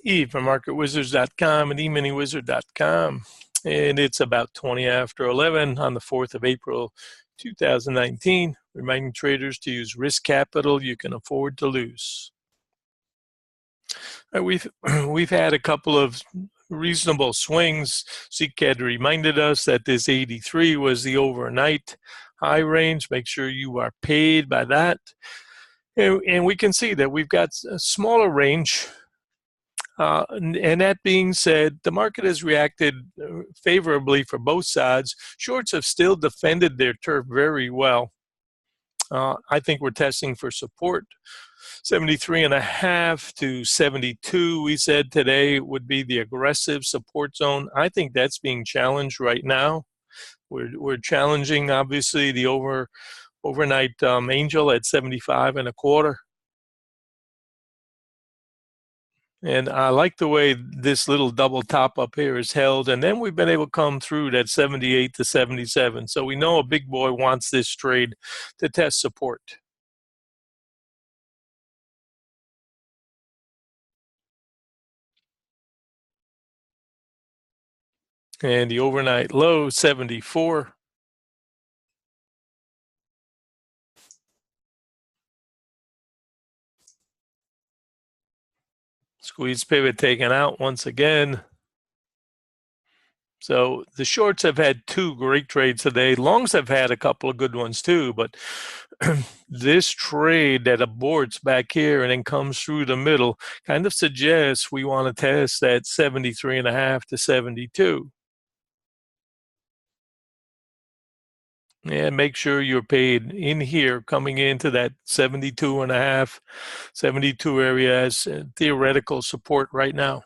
E from marketwizards.com and eminywizard.com. And it's about 20 after 11 on the 4th of April, 2019, reminding traders to use risk capital you can afford to lose. We've had a couple of reasonable swings. CCAD reminded us that this 83 was the overnight high range. Make sure you are paid by that. And we can see that we've got a smaller range. And that being said, the market has reacted favorably for both sides. Shorts have still defended their turf very well. I think we're testing for support. 73.5 to 72, we said today, would be the aggressive support zone. I think that's being challenged right now. We're challenging, obviously, the overnight angel at 75.25. And I like the way this little double top up here is held. And then we've been able to come through that 78 to 77. So we know a big boy wants this trade to test support. And the overnight low, 74. Squeeze pivot taken out once again. So the shorts have had two great trades today. Longs have had a couple of good ones too, but this trade that aborts back here and then comes through the middle kind of suggests we want to test that 73.5 to 72. And make sure you're paid in here coming into that 72.5, 72 area as theoretical support right now.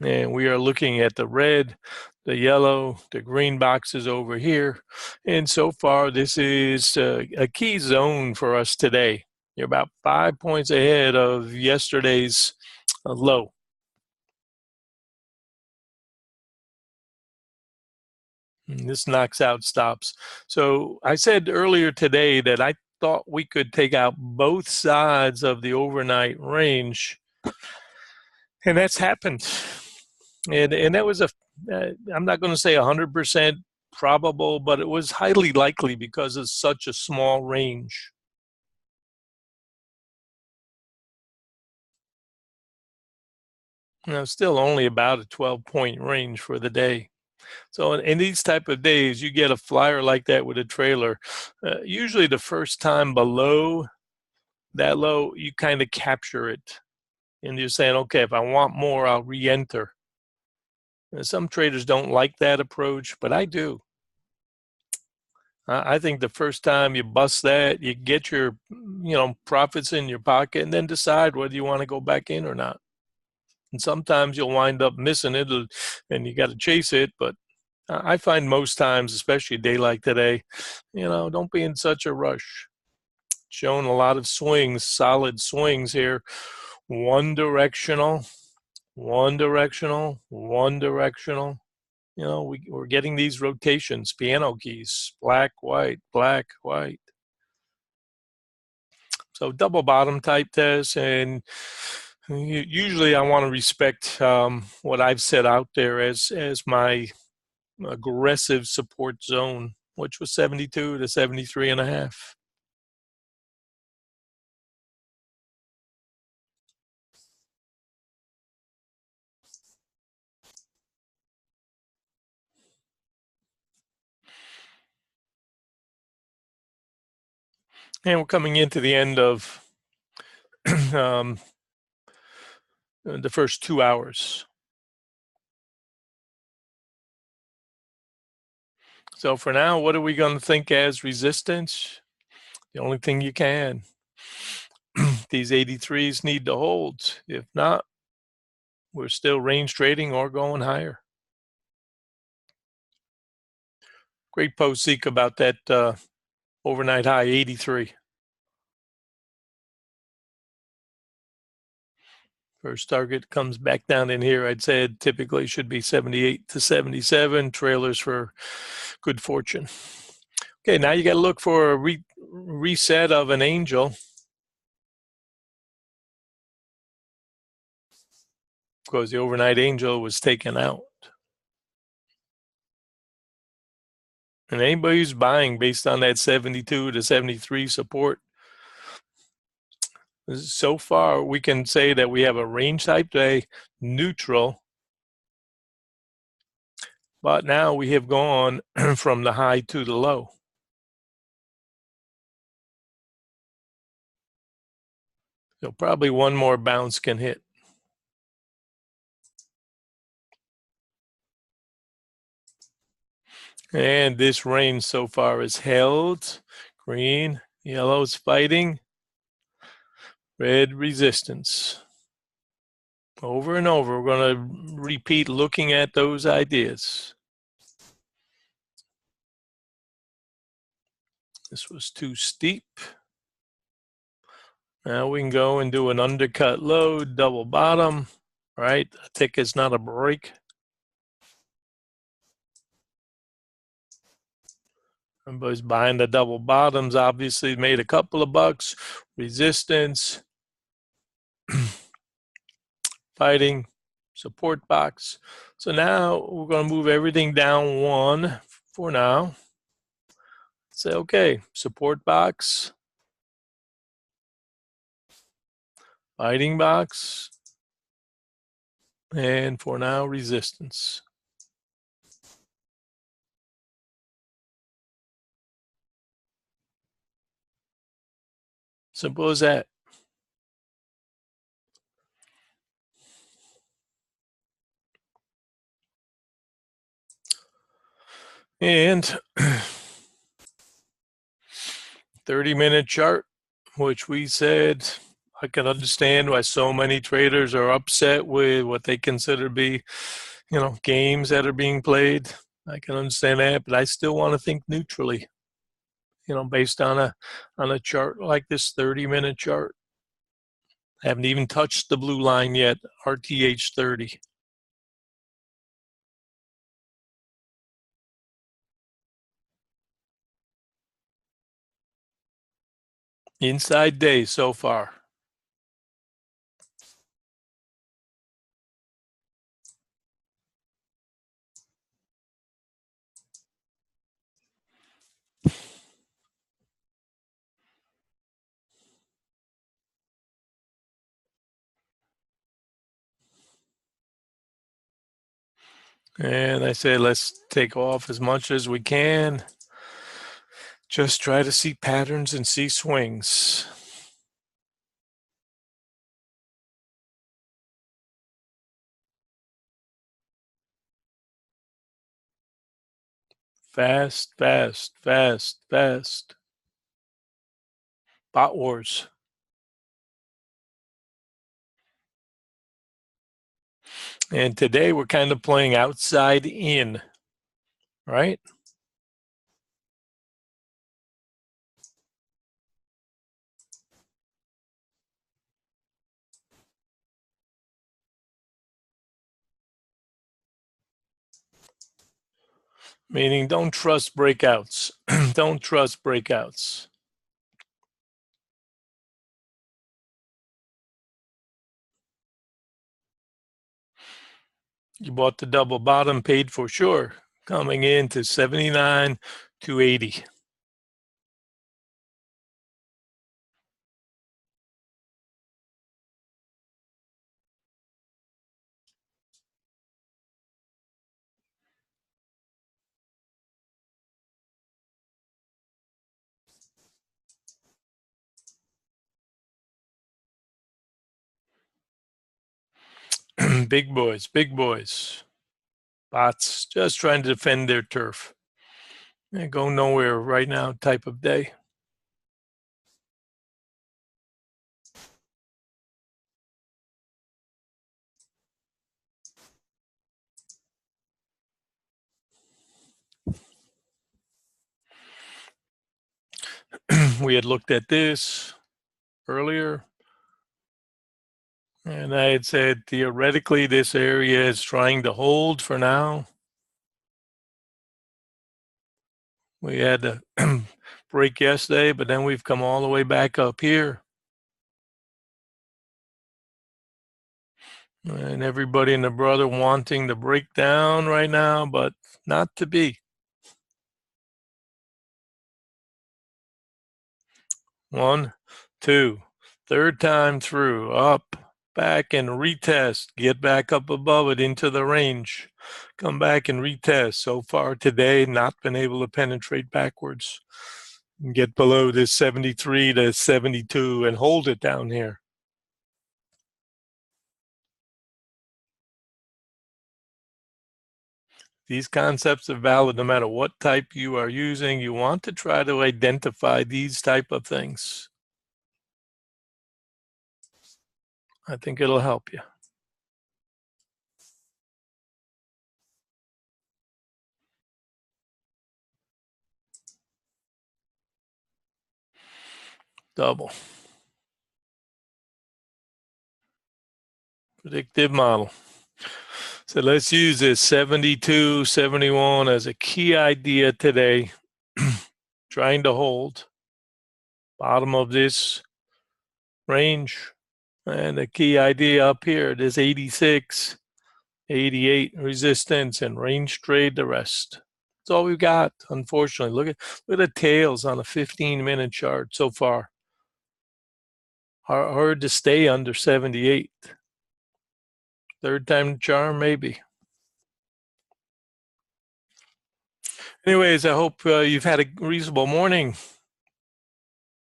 And we are looking at the red, the yellow, the green boxes over here. And so far, this is a key zone for us today. You're about 5 points ahead of yesterday's low. And this knocks out stops. So I said earlier today that I thought we could take out both sides of the overnight range. And that's happened. And that was I'm not going to say 100% probable, but it was highly likely because it's such a small range. Still only about a 12-point range for the day. So in these type of days, you get a flyer like that with a trailer. Usually the first time below that low, you kind of capture it. And you're saying, okay, if I want more, I'll re-enter. Some traders don't like that approach, but I do. I think the first time you bust that, you get your profits in your pocket and then decide whether you want to go back in or not. And sometimes you'll wind up missing it and you got to chase it. But I find most times, especially a day like today, don't be in such a rush. Showing a lot of swings, solid swings here. One directional, one directional, one directional. We're getting these rotations, piano keys, black, white, black, white. So double bottom type test, and usually I want to respect what I've set out there as my aggressive support zone, which was 72 to 73.5. And we're coming into the end of the first 2 hours. So for now, what are we going to think as resistance? The only thing you can. These 83s need to hold. If not, we're still range trading or going higher. Great post, Zeke, about that overnight high 83. First target comes back down in here. I'd say it typically should be 78 to 77. Trailers for good fortune. Okay, now you got to look for a reset of an angel. because the overnight angel was taken out. And anybody who's buying based on that 72 to 73 support, so far we can say that we have a range type day, neutral, but now we have gone from the high to the low. So probably one more bounce can hit. And this range so far is held. Green, yellow is fighting. Red resistance. Over and over, we're going to repeat looking at those ideas. This was too steep. Now we can go and do an undercut low, double bottom, right? A tick is not a break. Everybody's buying the double bottoms, obviously made a couple of bucks. Resistance, fighting, support box. So now we're going to move everything down one for now. Say, okay, support box, fighting box, and for now, resistance. Simple as that. And 30-minute chart, which we said, I can understand why so many traders are upset with what they consider to be, games that are being played. I can understand that, but I still want to think neutrally, based on a chart like this 30-minute chart. I haven't even touched the blue line yet, RTH 30. Inside day so far. And I say, let's take off as much as we can. Just try to see patterns and see swings. Fast, fast, fast, fast. Bot wars. And today we're kind of playing outside in, right? Meaning don't trust breakouts. Don't trust breakouts. You bought the double bottom, paid for sure, coming in to 79 to 80. Big boys, big boys. Bots just trying to defend their turf. They go nowhere right now type of day. We had looked at this earlier, and I had said theoretically this area is trying to hold for now. We had to break yesterday, but then we've come all the way back up here. And everybody and their brother wanting to break down right now, but not to be. 1, 2, third time through, up, back and retest, get back up above it into the range, come back and retest. So far today, not been able to penetrate backwards, get below this 73 to 72 and hold it down here. These concepts are valid no matter what type you are using. You want to try to identify these type of things. I think it'll help you. Double. Predictive model. So let's use this 72, 71 as a key idea today. Trying to hold bottom of this range. And the key idea up here, this 86, 88 resistance and range trade the rest. That's all we've got, unfortunately. Look at the tails on a 15-minute chart so far. Hard to stay under 78. Third time the charm, maybe. Anyways, I hope you've had a reasonable morning.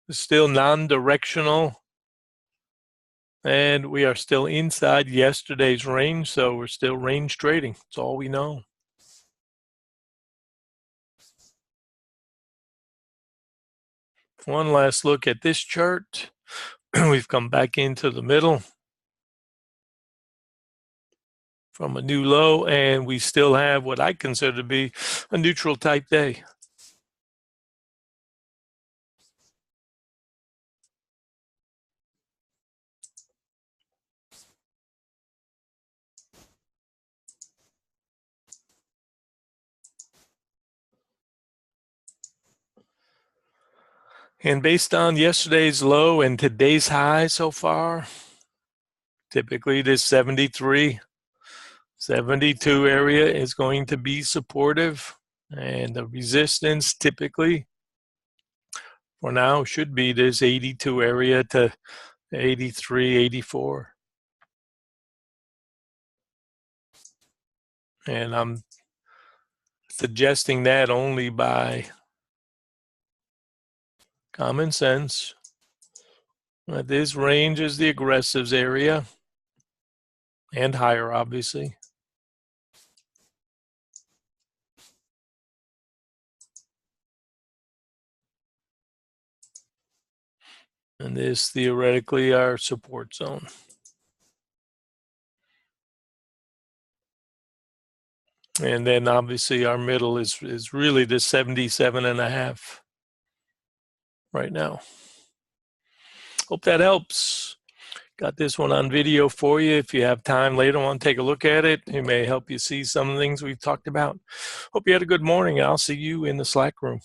It's still non-directional. And we are still inside yesterday's range, so we're still range trading. That's all we know. One last look at this chart. We've come back into the middle from a new low, and we still have what I consider to be a neutral type day. And based on yesterday's low and today's high so far, typically this 73, 72 area is going to be supportive, and the resistance typically for now should be this 82 area to 83, 84. And I'm suggesting that only by common sense. This range is the aggressives area and higher, obviously. And this theoretically our support zone. And then obviously our middle is really the 77.5 right now. Hope that helps. Got this one on video for you. If you have time later on, take a look at it. It may help you see some of the things we've talked about. Hope you had a good morning. I'll see you in the Slack room.